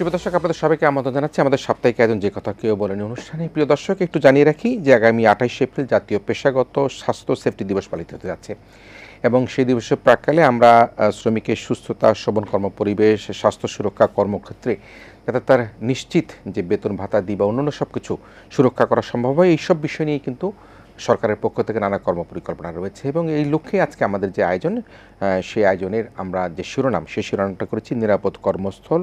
শুভ দর্শক, আপনাদের সবাইকে আমন্ত্রণ জানাচ্ছি আমাদের সাপ্তাহিক আয়োজন যে কথা কেউ বলেনি অনুষ্ঠানে। প্রিয় দর্শক, একটু জানিয়ে রাখি যে আগামী 28 এপ্রিল জাতীয় পেশাগত স্বাস্থ্য সেফটি দিবস পালিত হতে যাচ্ছে এবং সেই দিবসের প্রাক্কালে আমরা শ্রমিকের সুস্থতা, শোভন কর্মপরিবেশ, স্বাস্থ্য সুরক্ষা কর্মক্ষেত্রে যাতে তার নিশ্চিত যে বেতন ভাতা দিই বা অন্যান্য সব কিছু সুরক্ষা করা সম্ভব হয়, এইসব বিষয় নিয়ে কিন্তু সরকারের পক্ষ থেকে নানা কর্মপরিকল্পনা রয়েছে এবং এই লক্ষ্যে আজকে আমাদের যে আয়োজন, সেই আয়োজনের আমরা যে শিরোনাম, সেই শিরোনামটা করেছি নিরাপদ কর্মস্থল,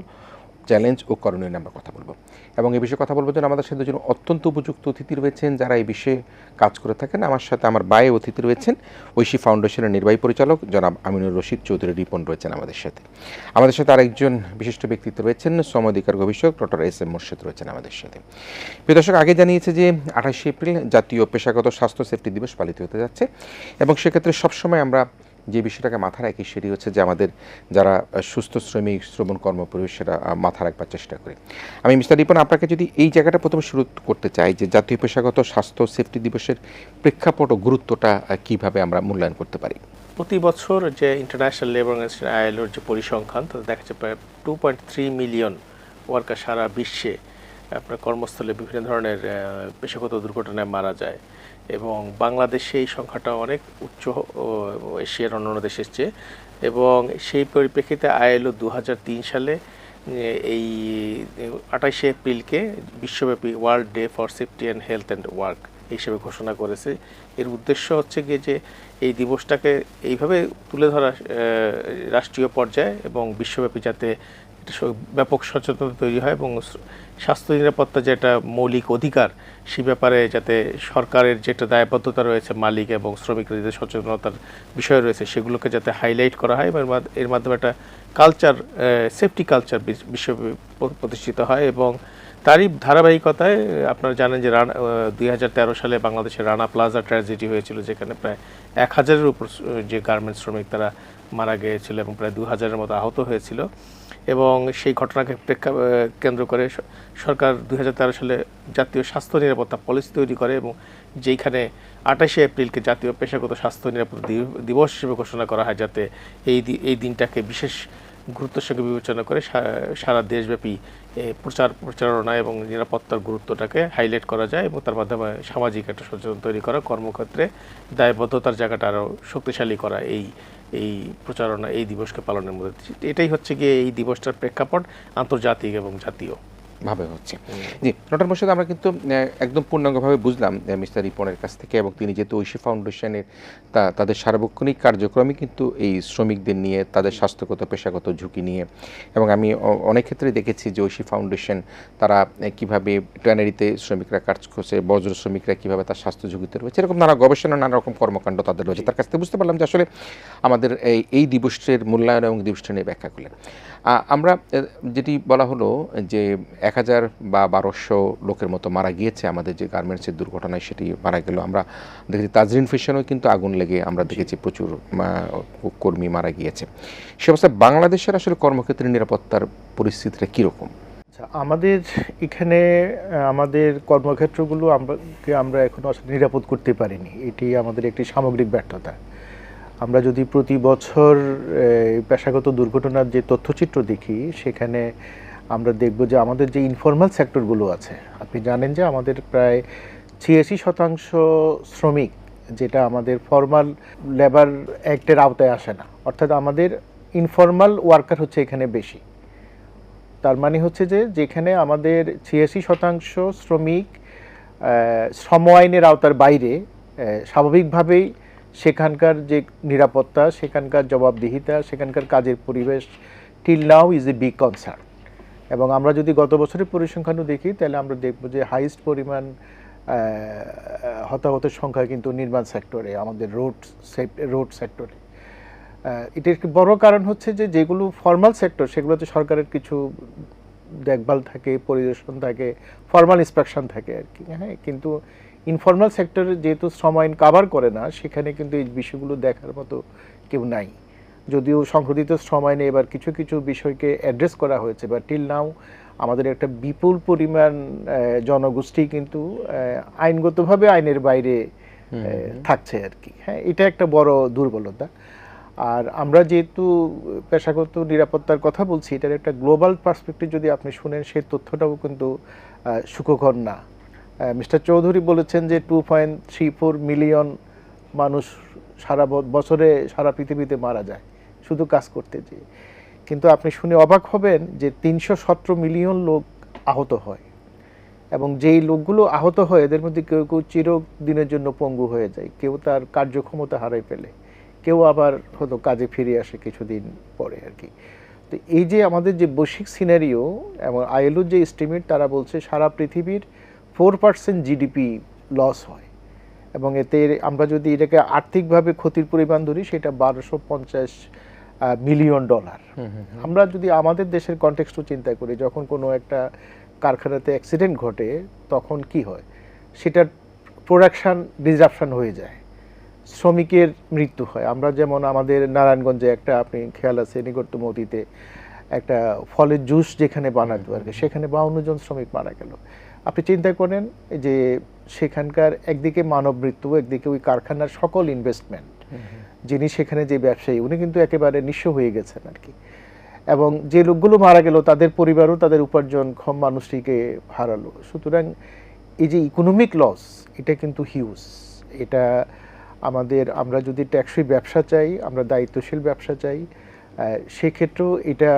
চ্যালেঞ্জ ও করণীয় নিয়ে আমরা কথা বলবো। এবং এই বিষয়ে কথা বলবো জন্য আমাদের সাথে দুজন অত্যন্ত উপযুক্ত অতিথি রয়েছেন যারা এই বিষয়ে কাজ করে থাকেন। আমার সাথে আমার বায়ে অতিথি রয়েছেন ঐশী ফাউন্ডেশনের নির্বাহী পরিচালক জনাব আমিনুর রশিদ চৌধুরী রিপন রয়েছেন আমাদের সাথে। আমাদের সাথে আরেকজন বিশিষ্ট ব্যক্তিত্ব রয়েছেন শ্রম অধিকার গবেষক ডক্টর এস এম মোর্শেদ রয়েছেন আমাদের সাথে। প্রিয় দর্শক, আগে জানিয়েছে যে 28 এপ্রিল জাতীয় পেশাগত স্বাস্থ্য সেফটি দিবস পালিত হতে যাচ্ছে এবং সেক্ষেত্রে সবসময় আমরা যে বিষয়টাকে মাথা রাখি সেটি হচ্ছে যে আমাদের যারা সুস্থ শ্রমিক, শ্রবণ কর্মপরিবেশ, সেটা মাথা রাখবার চেষ্টা করি। আমি মিস্টার রিপন, আপনাকে যদি এই জায়গাটা প্রথমে শুরু করতে চাই যে জাতীয় পেশাগত স্বাস্থ্য সেফটি দিবসের প্রেক্ষাপট ও গুরুত্বটা কিভাবে আমরা মূল্যায়ন করতে পারি। প্রতি বছর যে ইন্টারন্যাশনাল লেবার অর্গানাইজেশন আইএলওর যে পরিসংখ্যান, তাতে দেখা যাচ্ছে প্রায় 2.3 মিলিয়ন ওয়ার্কার সারা বিশ্বে আপনার কর্মস্থলে বিভিন্ন ধরনের পেশাগত দুর্ঘটনায় মারা যায় এবং বাংলাদেশে এই সংখ্যাটা অনেক উচ্চ এশিয়ার অন্যান্য দেশের চেয়ে। এবং সেই পরিপ্রেক্ষিতে আইএলও 2003 সালে এই 28 এপ্রিলকে বিশ্বব্যাপী world day for safety and health and work হিসেবে ঘোষণা করেছে। এর উদ্দেশ্য হচ্ছে গিয়ে যে এই দিবসটাকে এইভাবে তুলে ধরা রাষ্ট্রীয় পর্যায়ে এবং বিশ্বব্যাপী, যাতে ব্যাপক সচেতনতা তৈরি হয় এবং স্বাস্থ্য নিরাপত্তা যেটা মৌলিক অধিকার, সে ব্যাপারে যাতে সরকারের যেটা দায়বদ্ধতা রয়েছে মালিক এবং শ্রমিকদের যে সচেতনতার বিষয় রয়েছে সেগুলোকে যাতে হাইলাইট করা হয় এবং এর মাধ্যমে একটা কালচার, সেফটি কালচার বিশ্বব্যাপী প্রতিষ্ঠিত হয়। এবং তারই ধারাবাহিকতায় আপনারা জানেন যে 2013 সালে বাংলাদেশের রানা প্লাজা ট্র্যাজেডি হয়েছিল, যেখানে প্রায় 1000-এর উপর যে গার্মেন্টস শ্রমিক তারা মারা গিয়েছিল এবং প্রায় 2000-এর মতো আহত হয়েছিল। এবং সেই ঘটনাকে কেন্দ্র করে সরকার 2013 সালে জাতীয় স্বাস্থ্য নিরাপত্তা পলিসি তৈরি করে এবং যেইখানে 28 এপ্রিলকে জাতীয় পেশাগত স্বাস্থ্য নিরাপত্তা দিবস হিসেবে ঘোষণা করা হয়, যাতে এই দিনটাকে বিশেষ গুরুত্বের সঙ্গে বিবেচনা করে সারা দেশব্যাপী প্রচারণা এবং নিরাপত্তার গুরুত্বটাকে হাইলাইট করা যায় এবং তার মাধ্যমে সামাজিক একটা সচেতন তৈরি করা, কর্মক্ষেত্রে দায়বদ্ধতার জায়গাটা আরও শক্তিশালী করা এই প্রচারণা, এই দিবসকে পালনের মধ্যে। এটাই হচ্ছে গিয়ে এই দিবসটার প্রেক্ষাপট আন্তর্জাতিক এবং জাতীয় ভাবে হচ্ছে। জি ডক্টর মোর্শেদ, আমরা কিন্তু একদম পূর্ণাঙ্গভাবে বুঝলাম মিস্টার রিপনের কাছ থেকে, এবং তিনি যেহেতু ঐশী ফাউন্ডেশনের তাদের সার্বক্ষণিক কার্যক্রমে কিন্তু এই শ্রমিকদের নিয়ে, তাদের স্বাস্থ্যগত পেশাগত ঝুঁকি নিয়ে, এবং আমি অনেক ক্ষেত্রে দেখেছি যে ঐশী ফাউন্ডেশন তারা কিভাবে ট্যানারিতে শ্রমিকরা কাজ করছে, বজ্র শ্রমিকরা কিভাবে তার স্বাস্থ্য ঝুঁকিতে রয়েছে, এরকম নানা গবেষণা, নানা রকম কর্মকাণ্ড তাদের রয়েছে। তার কাছ থেকে বুঝতে পারলাম যে আসলে আমাদের এই দিবসের মূল্যায়ন এবং দিবসটা নিয়ে ব্যাখ্যা করলেন। আমরা যেটি বলা হলো যে 1000 বা 1200 লোকের মতো মারা গিয়েছে আমাদের যে গার্মেন্টসের দুর্ঘটনায়, সেটি মারা গেল। আমরা দেখেছি তাজরিন ফ্যাশনেও কিন্তু আগুন লেগে আমরা দেখেছি প্রচুর কর্মী মারা গিয়েছে। সে অবস্থায় বাংলাদেশের আসলে কর্মক্ষেত্রে নিরাপত্তার পরিস্থিতিটা কীরকম? আমাদের এখানে আমাদের কর্মক্ষেত্রগুলো আমরা এখনো আসলে নিরাপদ করতে পারিনি। এটি আমাদের একটি সামগ্রিক ব্যর্থতা। আমরা যদি প্রতি বছর পেশাগত দুর্ঘটনার যে তথ্যচিত্র দেখি, সেখানে আমরা দেখব যে আমাদের যে ইনফর্মাল সেক্টরগুলো আছে, আপনি জানেন যে আমাদের প্রায় 86% শ্রমিক, যেটা আমাদের ফর্মাল লেবার অ্যাক্টের আওতায় আসে না, অর্থাৎ আমাদের ইনফর্মাল ওয়ার্কার হচ্ছে এখানে বেশি। তার মানে হচ্ছে যে যেখানে আমাদের 86% শ্রমিক শ্রম আইনের আওতার বাইরে, স্বাভাবিকভাবেই সেখানকার যে নিরাপত্তা, সেখানকার জবাবদিহিতা, সেখানকার কাজের পরিবেশ till now is a big concern. এবং আমরা যদি গত বছরের পরিসংখ্যানও দেখি, তাহলে আমরা দেখব যে হাইয়েস্ট পরিমাণ হতাহতের সংখ্যা কিন্তু নির্মাণ সেক্টরে, আমাদের রোড সেক্টরে। এটার একটি বড় কারণ হচ্ছে যে যেগুলো ফর্মাল সেক্টর, সেগুলোতে সরকারের কিছু দেখভাল থাকে, পরিদর্শন থাকে, ফর্মাল ইন্সপেকশন থাকে আর কি। হ্যাঁ, কিন্তু ইনফর্মাল সেক্টরে যেহেতু শ্রম আইন কাভার করে না, সেখানে কিন্তু এই বিষয়গুলো দেখার মতো কেউ নাই। যদিও সংশোধিত শ্রম আইনে এবার কিছু কিছু বিষয়কে অ্যাড্রেস করা হয়েছে, বা টিল নাও আমাদের একটা বিপুল পরিমাণ জনগোষ্ঠী কিন্তু আইনগতভাবে আইনের বাইরে থাকছে আর কি। হ্যাঁ, এটা একটা বড় দুর্বলতা। আর আমরা যেহেতু পেশাগত নিরাপত্তার কথা বলছি, এটার একটা গ্লোবাল পার্সপেক্টিভ যদি আপনি শুনেন, সেই তথ্যটাও কিন্তু সুখকর না। মিস্টার চৌধুরী বলেছেন যে 2.34 মিলিয়ন মানুষ সারা বছরে সারা পৃথিবীতে মারা যায় শুধু কাজ করতে যেয়ে, কিন্তু আপনি শুনে অবাক হবেন যে 317 মিলিয়ন লোক আহত হয়, এবং যেই লোকগুলো আহত হয় এদের মধ্যে কেউ কেউ চিরদিনের জন্য পঙ্গু হয়ে যায়, কেউ তার কার্যক্ষমতা হারাই ফেলে, কেউ আবার হয়তো কাজে ফিরে আসে কিছুদিন পরে আর কি। তো এই যে আমাদের যে বৈশ্বিক সিনারিও এবং আইএলওর যে এস্টিমেট, তারা বলছে সারা পৃথিবীর 4% জিডিপি লস হয়, এবং এতে আমরা যদি এটাকে আর্থিকভাবে ক্ষতির পরিমাণ ধরি সেটা $1250 মিলিয়ন। আমরা যদি আমাদের দেশের কনটেক্সটও চিন্তা করি, যখন কোনো একটা কারখানাতে অ্যাক্সিডেন্ট ঘটে তখন কি হয়, সেটার প্রোডাকশান ডিসরাপশন হয়ে যায়, শ্রমিকের মৃত্যু হয়। আমরা যেমন আমাদের নারায়ণগঞ্জে একটা, আপনি খেয়াল আছে, নিকটতম অতীতে একটা ফলের জুস যেখানে বানাতো আর কি, সেখানে 52 জন শ্রমিক মারা গেল। আপনি চিন্তা করেন যে সেখানকার একদিকে মানব মৃত্যু, একদিকে ওই কারখানার সকল ইনভেস্টমেন্ট, যিনি সেখানে যে ব্যবসায়ী উনি কিন্তু একেবারে নিঃস্ব হয়ে গেছেন আর কি। এবং যে লোকগুলো মারা গেল তাদের পরিবারও তাদের উপার্জনক্ষম মানুষটিকে হারালো। সুতরাং এই যে ইকোনমিক লস, এটা কিন্তু হিউজ। এটা আমাদের, আমরা যদি টেকসই ব্যবসা চাই, আমরা দায়িত্বশীল ব্যবসা চাই, সেক্ষেত্রেও এটা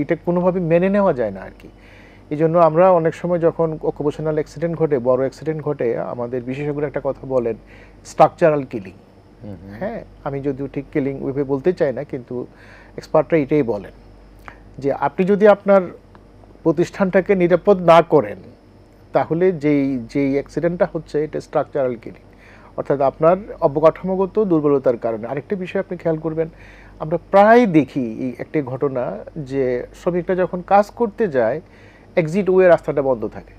এটা কোনোভাবে মেনে নেওয়া যায় না আর কি। এই জন্য আমরা অনেক সময় যখন অকুপেশনাল অ্যাক্সিডেন্ট ঘটে, বড় অ্যাক্সিডেন্ট ঘটে, আমাদের বিশেষজ্ঞরা একটা কথা বলেন, স্ট্রাকচারাল কিলিং। হ্যাঁ, আমি যদিও ঠিক কিলিং ওইভাবে বলতে চাই না, কিন্তু এক্সপার্টরা এটাই বলেন যে আপনি যদি আপনার প্রতিষ্ঠানটাকে নিরাপদ না করেন, তাহলে যেই অ্যাক্সিডেন্টটা হচ্ছে এটা স্ট্রাকচারাল কিলিং, অর্থাৎ আপনার অবকাঠামোগত দুর্বলতার কারণে। আরেকটা বিষয় আপনি খেয়াল করবেন, আমরা প্রায় দেখি এই একটি ঘটনা যে শ্রমিকরা যখন কাজ করতে যায় এক্সিট ওয়ে রাস্তাটা বন্ধ থাকে,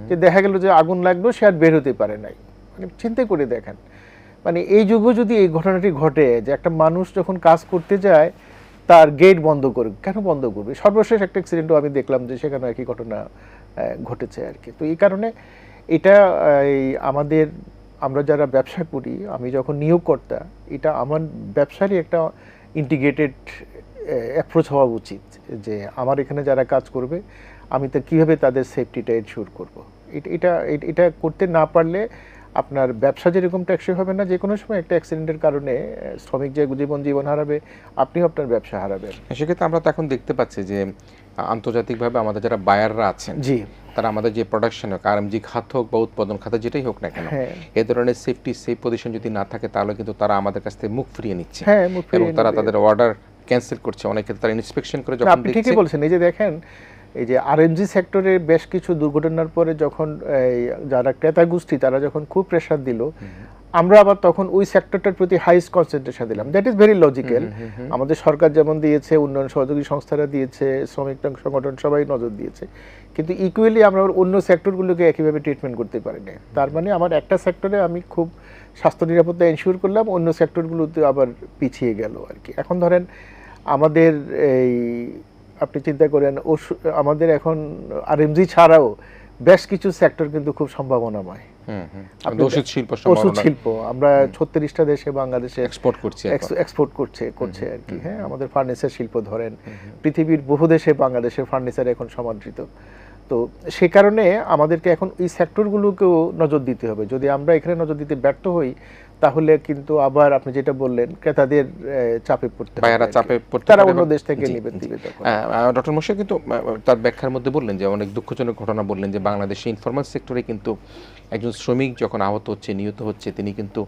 যে দেখা গেল যে আগুন লাগলো, সে আর বের হতে পারে নাই। মানে চিন্তা করে দেখেন, মানে এই যুগে যদি এই ঘটনাটি ঘটে যে একটা মানুষ যখন কাজ করতে যায় তার গেট বন্ধ করবে, কেন বন্ধ করবে? সর্বশেষ একটা অ্যাক্সিডেন্টও আমি দেখলাম যে সেখানে একই ঘটনা ঘটেছে আর কি। তো এই কারণে এটা আমাদের, আমরা যারা ব্যবসা করি, আমি যখন নিয়োগকর্তা, এটা আমার ব্যবসারই একটা ইন্টিগ্রেটেড অ্যাপ্রোচ হওয়া উচিত, যে আমার এখানে যারা কাজ করবে আমি তো কীভাবে তাদের সেফটিটা এনশিওর করব। এটা করতে না পারলে আপনার ব্যবসা যেরকম টেকসই হবে না, যে কোনো সময় একটা অ্যাক্সিডেন্টের কারণে শ্রমিক যে জীবন হারাবে, আপনিও আপনার ব্যবসা হারাবেন। সেক্ষেত্রে আমরা তো এখন দেখতে পাচ্ছি যে আন্তর্জাতিকভাবে আমাদের যারা বায়াররা আছেন, জি, তারা আমাদের যে প্রোডাকশন হোক, আরএমজি খাত হোক বা উৎপাদন খাতে যেটাই হোক না কেন, এ ধরনের সেফ পজিশন যদি না থাকে তাহলে কিন্তু তারা আমাদের কাছ থেকে মুখ ফিরিয়ে নিচ্ছে, এবং তারা তাদের অর্ডার ক্যান্সেল করছে। অনেক ক্ষেত্রে তারা ইন্সপেকশন করে যখন আপনি ঠিকই বলছেন। এই যে দেখেন, এই যে আরএমজি সেক্টরে বেশ কিছু দুর্ঘটনার পরে যখন যারা ক্রেতা গোষ্ঠী তারা যখন খুব প্রেশার দিল, আমরা আবার তখন ওই সেক্টরটার প্রতি হাইস্ট কনসেন্ট্রেশন দিলাম। That is very logical. আমাদের সরকার যেমন দিয়েছে, উন্নয়ন সহযোগী সংস্থারা দিয়েছে, শ্রমিক সংগঠন সবাই নজর দিয়েছে, কিন্তু ইকুয়ালি আমরা অন্য সেক্টরগুলোকে একইভাবে ট্রিটমেন্ট করতে পারি না। তার মানে আমার একটা সেক্টরে আমি খুব স্বাস্থ্য নিরাপত্তা এনশিওর করলাম, অন্য সেক্টরগুলোতে আবার পিছিয়ে গেল আর কি। এখন ধরেন আমাদের এই, আপনি চিন্তা করেন, আমাদের এখন আরএমজি ছাড়াও বেশ কিছু সেক্টর কিন্তু খুব সম্ভাবনাময়। ওষুধ শিল্প আমরা 36টা দেশে বাংলাদেশে এক্সপোর্ট করছে আর কি। হ্যাঁ, আমাদের ফার্নিচার শিল্প ধরেন, পৃথিবীর বহু দেশে বাংলাদেশের ফার্নিচার এখন সমাদৃত। তো সে কারণে আমাদেরকে এখন এই সেক্টরগুলোকেও নজর দিতে হবে। যদি আমরা এখানে নজর দিতে ব্যর্থ হই, তাহলে কিন্তু আবার আপনি যেটা বললেন, ক্রেতাদের চাপে পড়তে হবে, তারা অন্য দেশ থেকে নেবেন। ডক্টর মোশাররফ কিন্তু তার ব্যাখ্যার মধ্যে বললেন যে অনেক দুঃখজনক ঘটনা বললেন যে বাংলাদেশে ইনফরমাল সেক্টরে কিন্তু একজন শ্রমিক যখন আহত হচ্ছে, নিহত হচ্ছে, তিনি কিন্তু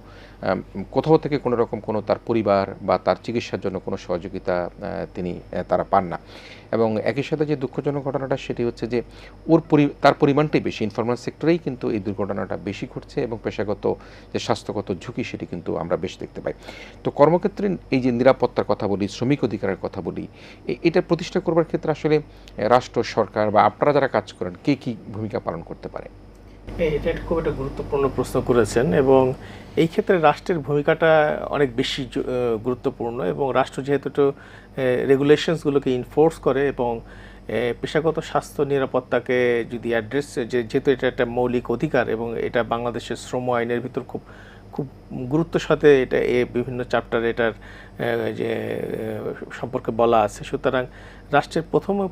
কোথাও থেকে কোনো রকম কোনো তার পরিবার বা তার চিকিৎসার জন্য কোনো সহযোগিতা তারা পান না। এবং একই সাথে যে দুঃখজনক ঘটনাটা সেটি হচ্ছে যে তার পরিমাণটাই বেশি, ইনফরমাল সেক্টরেই কিন্তু এই দুর্ঘটনাটা বেশি ঘটছে, এবং পেশাগত যে স্বাস্থ্যগত ঝুঁকি সেটি কিন্তু আমরা বেশি দেখতে পাই। তো কর্মক্ষেত্রে এই যে নিরাপত্তার কথা বলি, শ্রমিক অধিকারের কথা বলি, এটা প্রতিষ্ঠা করবার ক্ষেত্রে আসলে রাষ্ট্র, সরকার বা আপনারা যারা কাজ করেন, কে কী ভূমিকা পালন করতে পারে? এটা খুব একটা গুরুত্বপূর্ণ প্রশ্ন করেছেন, এবং এই ক্ষেত্রে রাষ্ট্রের ভূমিকাটা অনেক বেশি গুরুত্বপূর্ণ। এবং রাষ্ট্র যেহেতু রেগুলেশনসগুলোকে ইনফোর্স করে এবং পেশাগত স্বাস্থ্য নিরাপত্তাকে যদি অ্যাড্রেস, যেহেতু এটা একটা মৌলিক অধিকার এবং এটা বাংলাদেশের শ্রম আইনের ভিতর খুব খুব গুরুত্বের সাথে এটা বিভিন্ন চ্যাপ্টার এটার যে সম্পর্কে বলা আছে। সুতরাং রাষ্ট্রের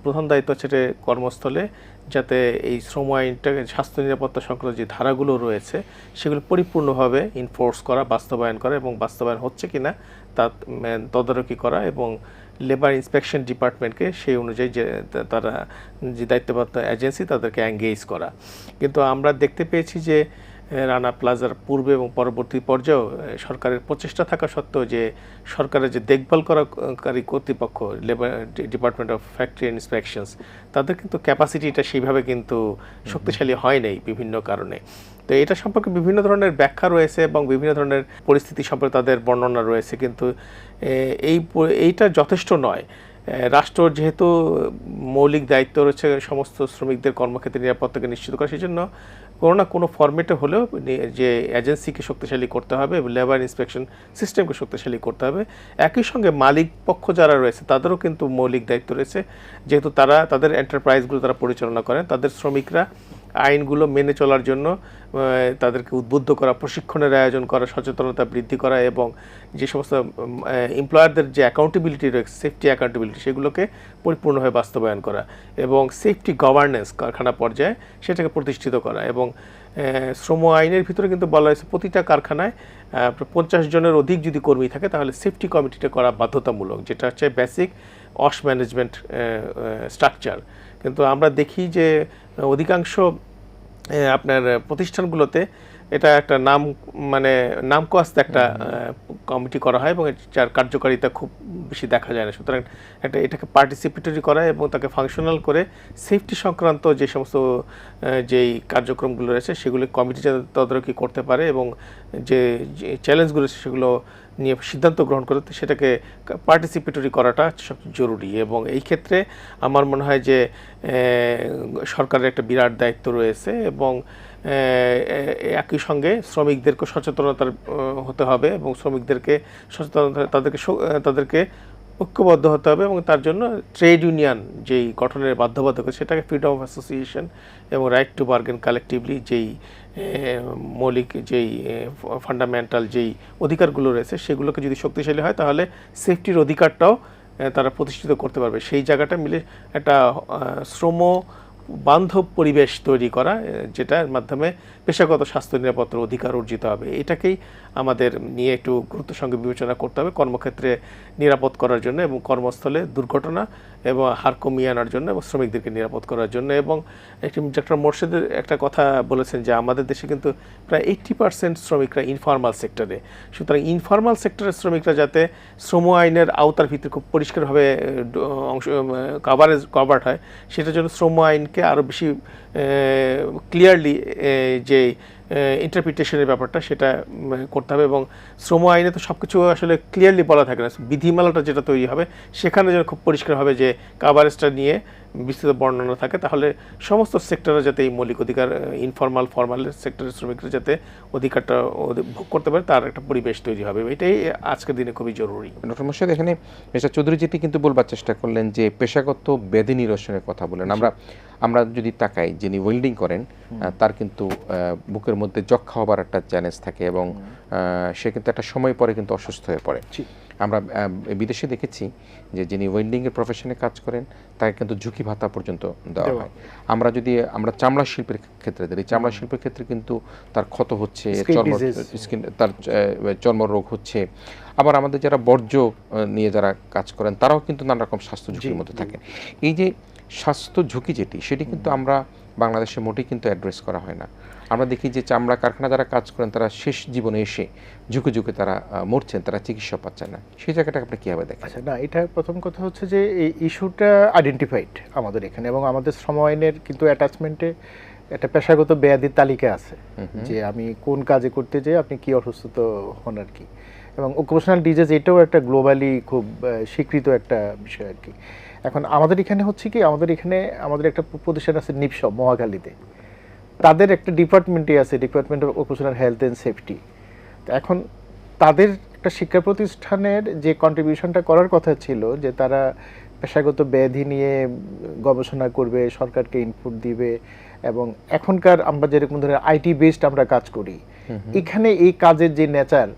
প্রধান দায়িত্ব হচ্ছে যে কর্মস্থলে যাতে এই শ্রম আইনটাকে স্বাস্থ্য নিরাপত্তা সংক্রান্ত যে ধারাগুলো রয়েছে সেগুলো পরিপূর্ণভাবে ইনফোর্স করা, বাস্তবায়ন করা এবং বাস্তবায়ন হচ্ছে কিনা তা তদারকি করা এবং লেবার ইন্সপেকশন ডিপার্টমেন্টকে সেই অনুযায়ী যে তারা যে দায়িত্বপ্রাপ্ত এজেন্সি তাদেরকে এঙ্গেজ করা। কিন্তু আমরা দেখতে পেয়েছি যে রানা প্লাজার পূর্বে এবং পরবর্তী পর্যায়েও সরকারের প্রচেষ্টা থাকা সত্ত্বেও যে সরকারের যে দেখভাল করাকারী কর্তৃপক্ষ labour department of factory inspections তাদের কিন্তু ক্যাপাসিটিটা সেইভাবে কিন্তু শক্তিশালী হয় নাই বিভিন্ন কারণে। তো এটা সম্পর্কে বিভিন্ন ধরনের ব্যাখ্যা রয়েছে এবং বিভিন্ন ধরনের পরিস্থিতি সম্পর্কে তাদের বর্ণনা রয়েছে, কিন্তু এইটা যথেষ্ট নয়। রাষ্ট্র যেহেতু মৌলিক দায়িত্ব রয়েছে সমস্ত শ্রমিকদের কর্মক্ষেত্রে নিরাপত্তাকে নিশ্চিত করা, সেই জন্য কোনো না কোনো ফরম্যাটে হলেও যে এজেন্সিকে শক্তিশালী করতে হবে, লেবার ইন্সপেকশন সিস্টেমকে শক্তিশালী করতে হবে। একই সঙ্গে মালিক পক্ষ যারা রয়েছে তাদেরও কিন্তু মৌলিক দায়িত্ব রয়েছে, যেহেতু তারা তাদের এন্টারপ্রাইজগুলো তারা পরিচালনা করেন, তাদের শ্রমিকরা আইনগুলো মেনে চলার জন্য তাদেরকে উদ্বুদ্ধ করা, প্রশিক্ষণের আয়োজন করা, সচেতনতা বৃদ্ধি করা এবং যে সমস্ত এমপ্লয়ারদের যে অ্যাকাউন্টেবিলিটি রয়েছে, সেফটি অ্যাকাউন্টেবিলিটি, সেগুলোকে পরিপূর্ণভাবে বাস্তবায়ন করা এবং সেফটি গভর্নেন্স কারখানা পর্যায়ে সেটাকে প্রতিষ্ঠিত করা। এবং শ্রম আইনের ভিতরে কিন্তু বলা হয়েছে প্রতিটা কারখানায় 50 জনের অধিক যদি কর্মী থাকে তাহলে সেফটি কমিটিটা করা বাধ্যতামূলক, যেটা হচ্ছে বেসিক ওয়াশ ম্যানেজমেন্ট স্ট্রাকচার। কিন্তু আমরা দেখি যে অধিকাংশ আপনার প্রতিষ্ঠানগুলোতে এটা একটা নামকাস্তে একটা কমিটি করা হয় এবং যার কার্যকারিতা খুব বেশি দেখা যায় না। সুতরাং এটাকে পার্টিসিপেটরি করা এবং তাকে ফাংশনাল করে সেফটি সংক্রান্ত যে সমস্ত যেই কার্যক্রমগুলো রয়েছে সেগুলো কমিটি যাতে তদারকি করতে পারে এবং যে চ্যালেঞ্জগুলো রয়েছে সেগুলো নিয়ে সিদ্ধান্ত গ্রহণ করতে, সেটাকে পার্টিসিপেটরি করাটা সবচেয়ে জরুরি। এবং এই ক্ষেত্রে আমার মনে হয় যে সরকারের একটা বিরাট দায়িত্ব রয়েছে এবং একই সঙ্গে শ্রমিকদেরকে সচেতনতার হতে হবে এবং শ্রমিকদেরকে সচেতনতা তাদেরকে ঐক্যবদ্ধ হতে হবে এবং তার জন্য ট্রেড ইউনিয়ন যেই গঠনের বাধ্যবাধকতা সেটাকে ফ্রিডম অফ অ্যাসোসিয়েশন এবং রাইট টু বার্গেন কালেকটিভলি যেই মৌলিক যেই ফান্ডামেন্টাল যেই অধিকারগুলো রয়েছে সেগুলোকে যদি শক্তিশালী হয় তাহলে সেফটির অধিকারটাও তারা প্রতিষ্ঠিত করতে পারবে। সেই জায়গাটা মিলে একটা শ্রম বান্ধব পরিবেশ তৈরি করা, যেটার মাধ্যমে পেশাগত স্বাস্থ্য নিরাপত্তার অধিকার অর্জিত হবে। এটাকেই আমাদের নিয়ে একটু গুরুত্বের সঙ্গে বিবেচনা করতে হবে কর্মক্ষেত্রে নিরাপদ করার জন্য এবং কর্মস্থলে দুর্ঘটনা এবং হার কমিয়ে আনার জন্য এবং শ্রমিকদেরকে নিরাপদ করার জন্য। এবং ডক্টর মোর্শেদের একটা কথা বলেছেন যে আমাদের দেশে কিন্তু প্রায় 80% শ্রমিকরা ইনফর্মাল সেক্টরে। সুতরাং ইনফর্মাল সেক্টরের শ্রমিকরা যাতে শ্রম আইনের আওতার ভিতরে খুব পরিষ্কারভাবে কভার্ড হয়, সেটার জন্য শ্রম আইনকে আরও বেশি ক্লিয়ারলি যে ইন্টারপ্রিটেশনের ব্যাপারটা সেটা করতে হবে। এবং শ্রম আইনে তো সব কিছু আসলে ক্লিয়ারলি বলা থাকে না, বিধিমালাটা যেটা তৈরি হবে সেখানে যেন খুব পরিষ্কার হবে যে কাভারেজটা নিয়ে বিস্তৃত বর্ণনা থাকে, তাহলে সমস্ত সেক্টরে যাতে এই মৌলিক অধিকার ইনফর্মাল ফর্মাল সেক্টরের শ্রমিকরা যাতে অধিকারটা ভোগ করতে পারে তার একটা পরিবেশ তৈরি হবে। এটাই আজকের দিনে খুবই জরুরি। ডক্টর মোর্শেদ, এখানে মিস্টার চৌধুরী যেটি কিন্তু বলবার চেষ্টা করলেন যে পেশাগত ব্যাধি নিরসনের কথা বলেন। আমরা যদি তাকাই, যিনি ওয়েল্ডিং করেন তার কিন্তু বুকের মধ্যে যক্ষা হবার একটা চ্যালেঞ্জ থাকে এবং সে কিন্তু একটা সময় পরে কিন্তু অসুস্থ হয়ে পড়ে। আমরা বিদেশে দেখেছি যে যিনি ওয়েল্ডিংয়ের প্রফেশনে কাজ করেন তাকে কিন্তু ঝুঁকি ভাতা পর্যন্ত দেওয়া হয়। আমরা চামড়া শিল্পের ক্ষেত্রে দেখি, চামড়া শিল্পের ক্ষেত্রে কিন্তু তার ক্ষত হচ্ছে, তার চর্মরোগ হচ্ছে। আবার আমাদের যারা বর্জ্য নিয়ে যারা কাজ করেন তারাও কিন্তু নানা রকম স্বাস্থ্য ঝুঁকির মধ্যে থাকে। এই যে স্বাস্থ্য ঝুঁকি সেটি কিন্তু আমরা বাংলাদেশে মোটেই কিন্তু অ্যাড্রেস করা হয় না। আমরা দেখি যে চামড়া কারখানা যারা কাজ করেন তারা শেষ জীবনে এসে ঝুঁকে তারা মরছেন, তারা চিকিৎসা পাচ্ছেন না। সেই জায়গাটা আপনি কীভাবে দেখেন? আচ্ছা, না, এটা প্রথম কথা হচ্ছে যে এই ইস্যুটা আইডেন্টিফাইড আমাদের এখানে এবং আমাদের শ্রম আইনের কিন্তু অ্যাটাচমেন্টে একটা পেশাগত ব্যাধির তালিকা আছে যে আমি কোন কাজে করতে যাই আপনি কি অসুস্থতা হন আর কি। এবং অকুপেশনাল ডিজিজ এটাও একটা গ্লোবালি খুব স্বীকৃত একটা বিষয় আর কি। এখন আমাদের এখানে হচ্ছে কি, আমাদের একটা প্রতিষ্ঠান আছে নিপসব মহাখালীতে, তাদের একটা ডিপার্টমেন্টই আছে, department of occupational health and safety. এখন তাদের একটা শিক্ষা প্রতিষ্ঠানের যে কন্ট্রিবিউশনটা করার কথা ছিল যে তারা পেশাগত ব্যাধি নিয়ে গবেষণা করবে, সরকারকে ইনপুট দিবে এবং এখনকার আমরা যেরকম ধরে আইটি বেসড আমরা কাজ করি এখানে এই কাজের যে নেচার,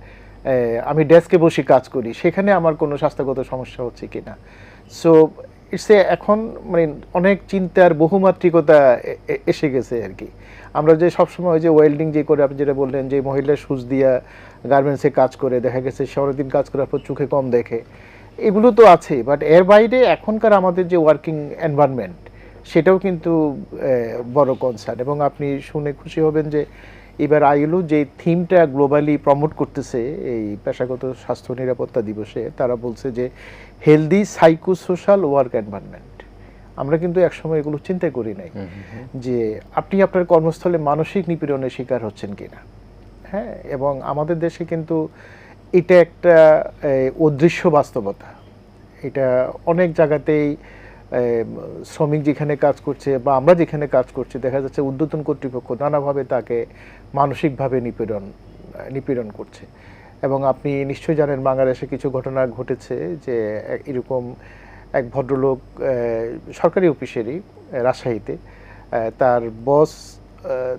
আমি ডেস্কে বসে কাজ করি, সেখানে আমার কোনো স্বাস্থ্যগত সমস্যা হচ্ছে কিনা। সো ইটস এখন মানে অনেক চিন্তার বহুমাত্রিকতা এসে গেছে আর কি। আমরা যে সবসময় যে ওয়েল্ডিং যে করে আপনি যেটা বললেন, যে মহিলা সুচ দিয়া গার্মেন্টসে কাজ করে, দেখা গেছে সে অনেকদিন কাজ করার পর চোখে কম দেখে, এগুলো তো আছে। বাট এর বাইরে এখনকার আমাদের যে ওয়ার্কিং এনভায়রনমেন্ট, সেটাও কিন্তু বড় কনসার্ন। এবং আপনি শুনে খুশি হবেন যে এবার আইএলও যে থিমটা গ্লোবালি প্রমোট করতেছে এই পেশাগত স্বাস্থ্য নিরাপত্তা দিবসে, তারা বলছে যে হেলদি সাইকোসোশ্যাল ওয়ার্ক এনভায়রনমেন্ট। আমরা কিন্তু একসময় এগুলো চিন্তা করি নাই যে আপনি আপনার কর্মস্থলে মানসিক নিপীড়নের শিকার হচ্ছেন কিনা। হ্যাঁ, এবং আমাদের দেশে কিন্তু এটা একটা অদৃশ্য বাস্তবতা। এটা অনেক জায়গাতেই শ্রমিক যেখানে কাজ করছে বা আমরা যেখানে কাজ করছি, দেখা যাচ্ছে ঊর্ধ্বতন কর্তৃপক্ষ নানাভাবে তাকে মানসিকভাবে নিপীড়ন করছে। এবং আপনি নিশ্চয়ই জানেন বাংলাদেশে কিছু ঘটনা ঘটেছে যে এরকম এক ভদ্রলোক সরকারি অফিসেরই রাজশাহীতে, তার বস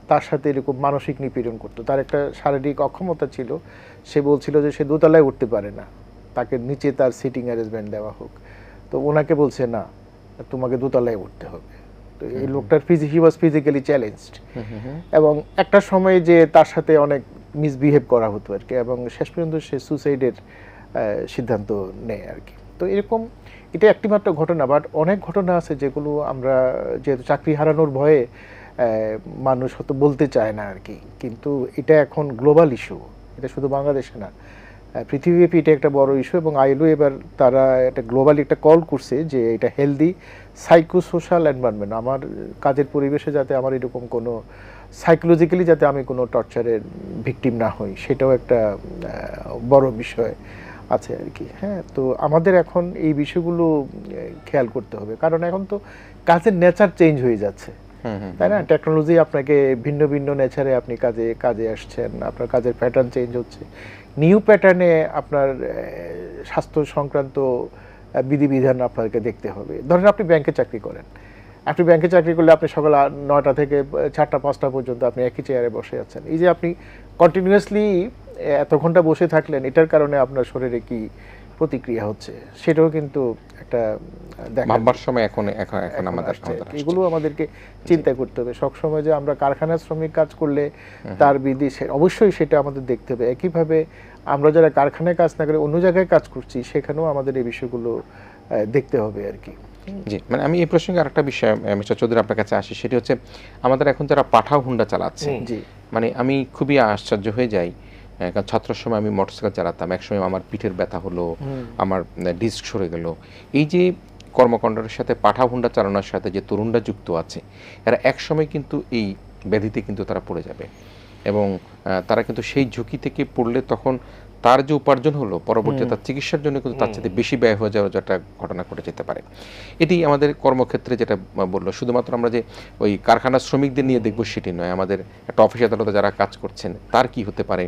তার সাথে এরকম মানসিক নিপীড়ন করতো। তার একটা শারীরিক অক্ষমতা ছিল, সে বলছিল যে সে দোতলায় উঠতে পারে না, তাকে নিচে তার সিটিং অ্যারেঞ্জমেন্ট দেওয়া হোক। তো ওনাকে বলছে না, তোমাকে দোতলায় উঠতে হবে। তো এই লোকটার হি ওয়াজ ফিজিক্যালি চ্যালেঞ্জড, এবং একটা সময়ে যে তার সাথে অনেক মিসবিহেভ করা হতো আর কি, এবং শেষ পর্যন্ত সে সুসাইডের সিদ্ধান্ত নেয় আর কি। তো এরকম এটা একটি মাত্র ঘটনা, বাট অনেক ঘটনা আছে যেগুলো আমরা যেহেতু চাকরি হারানোর ভয়ে মানুষ হয়তো বলতে চায় না আর কি। কিন্তু এটা এখন গ্লোবাল ইস্যু, এটা শুধু বাংলাদেশে না, পৃথিবীব্যাপী এটা একটা বড় ইস্যু। এবং আইএলও এবার তারা একটা গ্লোবালি একটা কল করছে যে এটা হেলদি সাইকোসোশ্যাল এনভায়রনমেন্ট, আমার কাজের পরিবেশে যাতে আমার এরকম কোনো সাইকোলজিক্যালি যাতে আমি কোনো টর্চারের ভিকটিম না হই, সেটাও একটা বড় বিষয় আছে আর কি। হ্যাঁ, তো আমাদের এখন এই বিষয়গুলো খেয়াল করতে হবে, কারণ এখন তো কাজের নেচার চেঞ্জ হয়ে যাচ্ছে, তাই না? টেকনোলজি আপনাকে ভিন্ন ভিন্ন নেচারে আপনি কাজে আসছেন, আপনার কাজের প্যাটার্ন চেঞ্জ হচ্ছে, নিউ প্যাটার্নে আপনার স্বাস্থ্য সংক্রান্ত বিধিবিধান আপনাকে দেখতে হবে। ধরেন আপনি ব্যাংকে চাকরি করেন, আপনি ব্যাংকে চাকরি করলে আপনি সকাল 9টা থেকে 4টা 5টা পর্যন্ত আপনি একই চেয়ারে বসে আছেন। এই যে আপনি কন্টিনিউয়াসলি এত ঘন্টা বসে থাকলেন, এটার কারণে আপনার শরীরে কি প্রতিক্রিয়া হচ্ছে, সেটাও কিন্তু একটা ভাববার সময় এখন আমাদের এগুলো আমাদেরকে চিন্তা করতে হবে সবসময়, যে আমরা কারখানার শ্রমিক কাজ করলে তার বিধি অবশ্যই সেটা আমাদের দেখতে হবে। একইভাবে আমরা যারা কারখানায় কাজ না করে অন্য জায়গায় কাজ করছি, সেখানেও আমাদের এই বিষয়গুলো দেখতে হবে আর কি। জি, মানে আমি এই প্রসঙ্গে আরেকটা বিষয় মিস্টার চৌধুরী আপনার কাছে আসি, সেটি হচ্ছে আমাদের এখন যারা পাঠাও হুন্ডা চালাচ্ছে, মানে আমি খুবই আশ্চর্য হয়ে যাই। কারণ ছাত্রের সময় আমি মোটরসাইকেল চালাতাম, একসময় আমার পিঠের ব্যথা হলো, আমার ডিস্ক সরে গেল। এই যে কর্মকাণ্ডের সাথে পাঠা হুন্ডা চালানোর সাথে যে তরুণরা যুক্ত আছে, এরা একসময় কিন্তু এই ব্যাধিতে কিন্তু তারা পড়ে যাবে, এবং তারা কিন্তু সেই ঝুঁকি থেকে পড়লে তখন তার যে উপার্জন হলো পরবর্তীতে তার চিকিৎসার জন্য কিন্তু তার সাথে বেশি ব্যয় হয়ে যাওয়ার একটা ঘটনা ঘটে যেতে পারে। এটি আমাদের কর্মক্ষেত্রে যেটা বললো, শুধুমাত্র আমরা যে ওই কারখানার শ্রমিকদের নিয়ে দেখবো সেটি নয়, আমাদের একটা অফিস আদালতে যারা কাজ করছেন তার কি হতে পারে,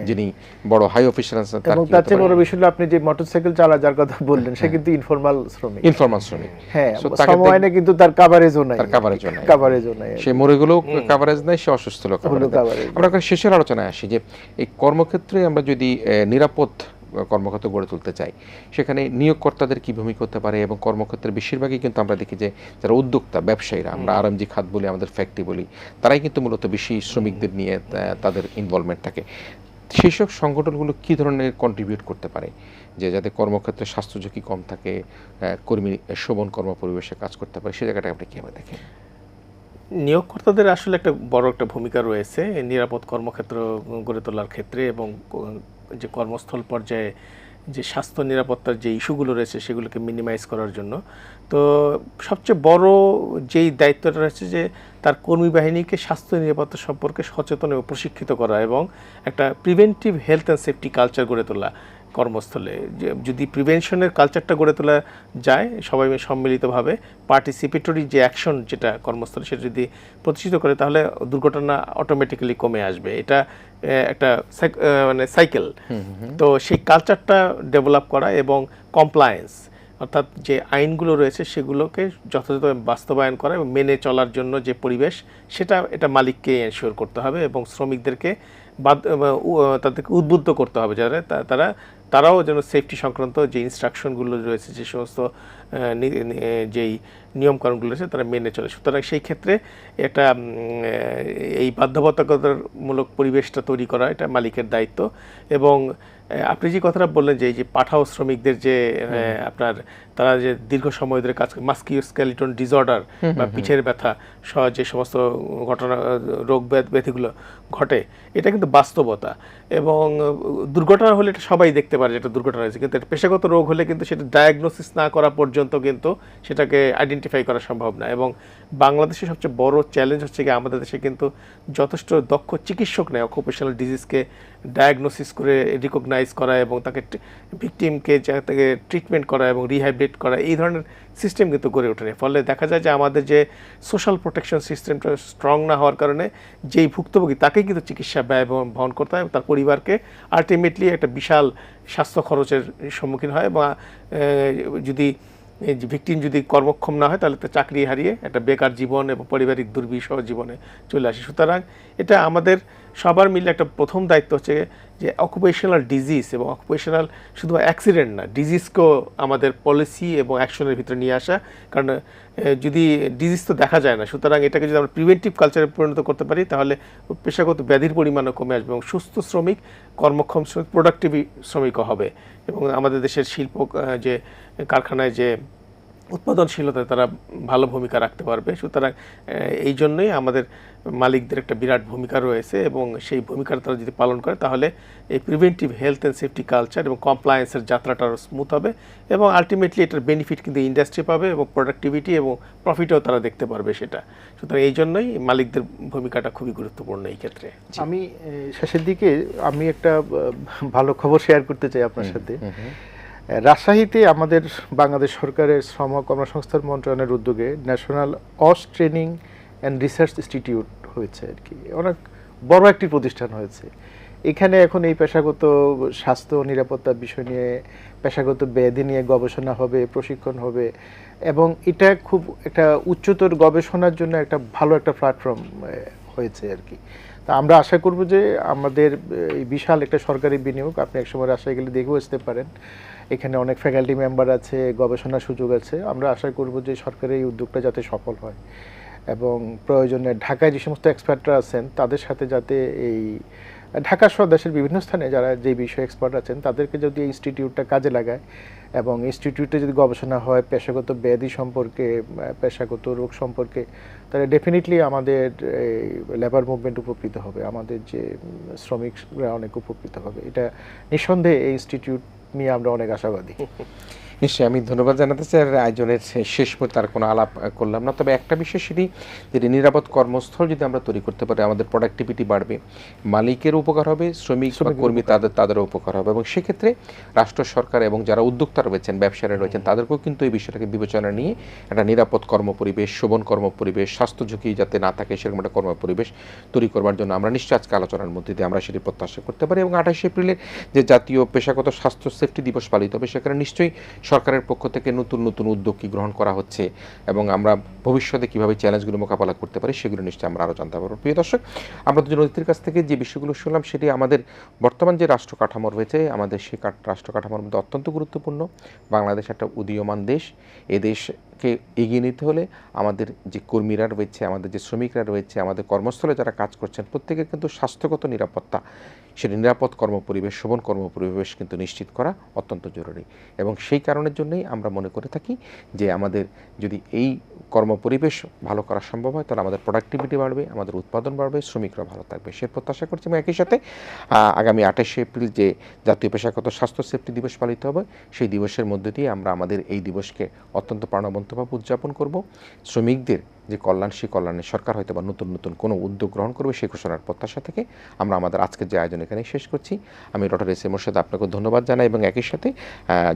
যিনি বড় হাই অফিসার আছেন তার কি হতে পারে। বড় বিষয় আপনি যে মোটরসাইকেল চালা যার কথা বললেন, সে কিন্তু ইনফর্মাল শ্রমিক। হ্যাঁ, সময় না কিন্তু তার কাভারেজও নাই, সে মরে গেলেও কাভারেজ নাই, সে অসুস্থ হলো কাভারেজ। আমরা শেষের আলোচনায় আসি যে এই কর্মক্ষেত্রে আমরা যদি নিরাপদ কর্মক্ষেত্র গড়ে তুলতে চাই, সেখানে নিয়োগকর্তাদের কি ভূমিকা হতে পারে, এবং কর্মক্ষেত্রের বেশিরভাগই কিন্তু আমরা দেখি যে যারা উদ্যোক্তা ব্যবসায়ীরা, আমরা আরএমজি খাত বলি, আমাদের ফ্যাক্টরি বলি, তারাই কিন্তু মূলত বেশি শ্রমিকদের নিয়ে তাদের ইনভলভমেন্ট থাকে। সেই সব সংগঠনগুলো কী ধরনের কন্ট্রিবিউট করতে পারে যে যাতে কর্মক্ষেত্রে স্বাস্থ্য ঝুঁকি কম থাকে, কর্মী শোভন কর্ম পরিবেশে কাজ করতে পারে, সেই জায়গাটা আপনি কীভাবে দেখেন? নিয়োগকর্তাদের আসলে একটা বড় একটা ভূমিকা রয়েছে নিরাপদ কর্মক্ষেত্র গড়ে তোলার ক্ষেত্রে, এবং যে কর্মস্থল পর্যায়ে যে স্বাস্থ্য নিরাপত্তার যে ইস্যুগুলো রয়েছে সেগুলোকে মিনিমাইজ করার জন্য। তো সবচেয়ে বড় যেই দায়িত্বটা রয়েছে যে তার কর্মী বাহিনীকে স্বাস্থ্য নিরাপত্তা সম্পর্কে সচেতন এবং প্রশিক্ষিত করা, এবং একটা preventive health and safety culture গড়ে তোলা কর্মস্থলে। যদি প্রিভেনশনের কালচারটা গড়ে তোলা যায় সবাই সম্মিলিতভাবে, পার্টিসিপেটরি যে অ্যাকশন যেটা কর্মস্থলে সেটা যদি প্রতিষ্ঠিত করে, তাহলে দুর্ঘটনা অটোমেটিক্যালি কমে আসবে। এটা একটা মানে সাইকেল। তো সেই কালচারটা ডেভেলপ করা এবং কমপ্লায়েন্স, অর্থাৎ যে আইনগুলো রয়েছে সেগুলোকে যথাযথ বাস্তবায়ন করা এবং মেনে চলার জন্য যে পরিবেশ, এটা মালিককে এনশিওর করতে হবে, এবং শ্রমিকদেরকে তাদেরকে উদ্বুদ্ধ করতে হবে যারা তারাও যেন সেফটি সংক্রান্ত যে ইনস্ট্রাকশনগুলো রয়েছে, যে সমস্ত যেই নিয়মকানুনগুলো রয়েছে তারা মেনে চলে। সুতরাং সেই ক্ষেত্রে একটা এই বাধ্যবাধকতামূলক পরিবেশটা তৈরি করা এটা মালিকের দায়িত্ব। এবং আপনি যে কথাটা বললেন যে এই যে পাঠাও শ্রমিকদের যে আপনার তারা যে দীর্ঘ সময় ধরে কাজ করে, মাস্কিওস্কেলিটন ডিসঅর্ডার বা পিঠের ব্যথা সহ যে সমস্ত ঘটনা রোগ ব্যাধিগুলো ঘটে, এটা কিন্তু বাস্তবতা। এবং দুর্ঘটনা হলে এটা সবাই দেখতে পারে যে এটা দুর্ঘটনা হয়েছে, কিন্তু পেশাগত রোগ হলে কিন্তু সেটা ডায়াগনোসিস না করা পর্যন্ত কিন্তু সেটাকে আইডেন্টিফাই করা সম্ভব না। এবং বাংলাদেশের সবচেয়ে বড় চ্যালেঞ্জ হচ্ছে কি আমাদের দেশে কিন্তু যথেষ্ট দক্ষ চিকিৎসক নেই অকুপেশনাল ডিজিজকে ডায়াগনোসিস করে রিকগনাইজ করা এবং তাকে ভিকটিমকে তাকে ট্রিটমেন্ট করা এবং রিহ্যাবিলিটেট করা, এই ধরনের সিস্টেম কিন্তু গড়ে ওঠেনি। ফলে দেখা যায় যে আমাদের যে সোশ্যাল প্রোটেকশন সিস্টেমটা স্ট্রং না হওয়ার কারণে যেই ভুক্তভোগী তাকেই কিন্তু চিকিৎসা ব্যয় বহন করতে হয়, তার পরিবারকে আলটিমেটলি একটা বিশাল স্বাস্থ্য খরচের সম্মুখীন হয়। বা যদি ভিকটিম যদি কর্মক্ষম না হয় তাহলে তো চাকরি হারিয়ে একটা বেকার জীবন এবং পারিবারিক দুর্বিষহ জীবনে চলে আসে। সুতরাং এটা আমাদের সবার মিলে একটা প্রথম দায়িত্ব হচ্ছে যে অকুপেশনাল ডিজিজ এবং অকুপেশনাল শুধু অ্যাক্সিডেন্ট না, ডিজিজকেও আমাদের পলিসি এবং অ্যাকশনের ভিতরে নিয়ে আসা। কারণ যদি ডিজিজ তো দেখা যায় না, সুতরাং এটাকে যদি আমরা প্রিভেন্টিভ কালচারে পরিণত করতে পারি তাহলে পেশাগত ব্যাধির পরিমাণও কমে আসবে এবং সুস্থ শ্রমিক, কর্মক্ষম শ্রমিক, প্রোডাক্টিভ শ্রমিকও হবে। এবং আমাদের দেশের শিল্প যে কারখানায় যে উৎপাদনশীলতায় তারা ভালো ভূমিকা রাখতে পারবে। সুতরাং এই জন্যই আমাদের মালিকদের একটা বিরাট ভূমিকা রয়েছে এবং সেই ভূমিকাটা তারা যদি পালন করে তাহলে এই preventive health and safety culture এবং কমপ্লায়েন্সের যাত্রাটা আরও স্মুথ হবে এবং আলটিমেটলি এটার বেনিফিট কিন্তু ইন্ডাস্ট্রি পাবে এবং প্রোডাক্টিভিটি এবং প্রফিটও তারা দেখতে পারবে সেটা। সুতরাং এই জন্যই মালিকদের ভূমিকাটা খুবই গুরুত্বপূর্ণ এই ক্ষেত্রে। আমি শেষের দিকে আমি একটা ভালো খবর শেয়ার করতে চাই আপনার সাথে। রাজশাহীতে আমাদের বাংলাদেশ সরকারের শ্রম কর্মসংস্থান মন্ত্রণালয়ের উদ্যোগে ন্যাশনাল অস ট্রেনিং অ্যান্ড রিসার্চ ইনস্টিটিউট হয়েছে আর কি, অনেক বড় একটি প্রতিষ্ঠান হয়েছে। এখানে এখন এই পেশাগত স্বাস্থ্য নিরাপত্তার বিষয় নিয়ে, পেশাগত ব্যাধি নিয়ে গবেষণা হবে, প্রশিক্ষণ হবে এবং এটা খুব একটা উচ্চতর গবেষণার জন্য একটা ভালো একটা প্ল্যাটফর্ম হয়েছে আর কি। তা আমরা আশা করব যে আমাদের এই বিশাল একটা সরকারি বিনিয়োগ, আপনি একসময় রাজশাহী গেলে দেখেও আসতে পারেন, এখানে অনেক ফ্যাকাল্টি মেম্বার আছে, গবেষণার সুযোগ আছে। আমরা আশা করব যে সরকারের এই উদ্যোগটা যাতে সফল হয় এবং প্রয়োজনে ঢাকায় যে সমস্ত এক্সপার্টরা আছেন তাদের সাথে যাতে এই ঢাকা সহ দেশের বিভিন্ন স্থানে যারা যে বিষয়ে এক্সপার্ট আছেন তাদেরকে যদি এই ইনস্টিটিউটটা কাজে লাগায় এবং ইনস্টিটিউটে যদি গবেষণা হয় পেশাগত ব্যাধি সম্পর্কে, পেশাগত রোগ সম্পর্কে, তাহলে ডেফিনেটলি আমাদের লেবার মুভমেন্ট উপকৃত হবে, আমাদের যে শ্রমিকরা অনেক উপকৃত হবে। এটা নিঃসন্দেহে এই ইনস্টিটিউট নিয়ে আমরা অনেক আশাবাদী। নিশ্চয়ই আমি ধন্যবাদ জানাতে চাই। আয়োজনের শেষ পর্যন্ত আর কোনো আলাপ করলাম না, তবে একটা বিষয় সেটি যে নিরাপদ কর্মস্থল যদি আমরা তৈরি করতে পারি আমাদের প্রোডাক্টিভিটি বাড়বে, মালিকের উপকার হবে, শ্রমিক বা কর্মী তাদেরও উপকার হবে এবং সেক্ষেত্রে রাষ্ট্র সরকার এবং যারা উদ্যোক্তা রয়েছেন, ব্যবসায়ীরা রয়েছেন তাদেরকেও কিন্তু এই বিষয়টাকে বিবেচনা নিয়ে একটা নিরাপদ কর্মপরিবেশ, শোভন কর্মপরিবেশ, স্বাস্থ্য ঝুঁকি যাতে না থাকে সেরকম একটা কর্মপরিবেশ তৈরি করবার জন্য আমরা নিশ্চয়ই আজকে আলোচনার মধ্যে দিয়ে আমরা সেটি প্রত্যাশা করতে পারি। এবং 28 এপ্রিলে যে জাতীয় পেশাগত স্বাস্থ্য সেফটি দিবস পালিত হবে সেখানে নিশ্চয়ই সরকারের পক্ষ থেকে নতুন নতুন উদ্যোগ কি গ্রহণ করা হচ্ছে এবং আমরা ভবিষ্যতে কীভাবে চ্যালেঞ্জগুলো মোকাবেলা করতে পারি সেগুলো নিশ্চয়ই আমরা আরও জানতে পারবো। প্রিয় দর্শক, আমরা দুজন অতিথির কাছ থেকে যে বিষয়গুলো শুনলাম সেটি আমাদের বর্তমান যে রাষ্ট্র কাঠামো রয়েছে আমাদের সেই রাষ্ট্র কাঠামোর মধ্যে অত্যন্ত গুরুত্বপূর্ণ। বাংলাদেশ একটা উদীয়মান দেশ, এ দেশকে এগিয়ে নিতে হলে আমাদের যে কর্মীরা রয়েছে, আমাদের যে শ্রমিকরা রয়েছে, আমাদের কর্মস্থলে যারা কাজ করছেন প্রত্যেকের কিন্তু স্বাস্থ্যগত নিরাপত্তা, সেটা নিরাপদ কর্মপরিবেশ, শোভন কর্মপরিবেশ কিন্তু নিশ্চিত করা অত্যন্ত জরুরি এবং সেই কারণের জন্যই আমরা মনে করে থাকি যে আমাদের যদি এই কর্মপরিবেশ ভালো করা সম্ভব হয় তাহলে আমাদের প্রোডাক্টিভিটি বাড়বে, আমাদের উৎপাদন বাড়বে, শ্রমিকরা ভালো থাকবে সে প্রত্যাশা করছি। এবং একই সাথে আগামী 28 এপ্রিল যে জাতীয় পেশাগত স্বাস্থ্য সেফটি দিবস পালিত হবে সেই দিবসের মধ্যে দিয়ে আমরা আমাদের এই দিবসকে অত্যন্ত প্রাণবন্তভাবে উদযাপন করব। শ্রমিকদের যে কল্যাণ, সেই কল্যাণে সরকার হয়তো বা নতুন নতুন কোনো উদ্যোগ গ্রহণ করবে সেই ঘোষণার প্রত্যাশা থেকে আমরা আমাদের আজকের যে আয়োজন এখানে শেষ করছি। আমি ডক্টর এস এম মোর্শেদ আপনাকে ধন্যবাদ জানাই এবং একই সাথে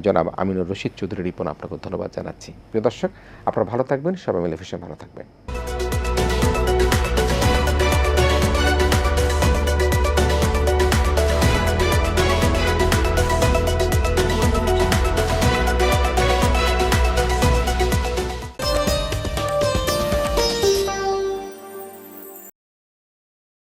জনাব আমিনুর রশিদ চৌধুরী রিপন আপনাকে ধন্যবাদ জানাচ্ছি। প্রিয় দর্শক, আপনারা ভালো থাকবেন, সবাই মিলে ভীষণ ভালো থাকবেন।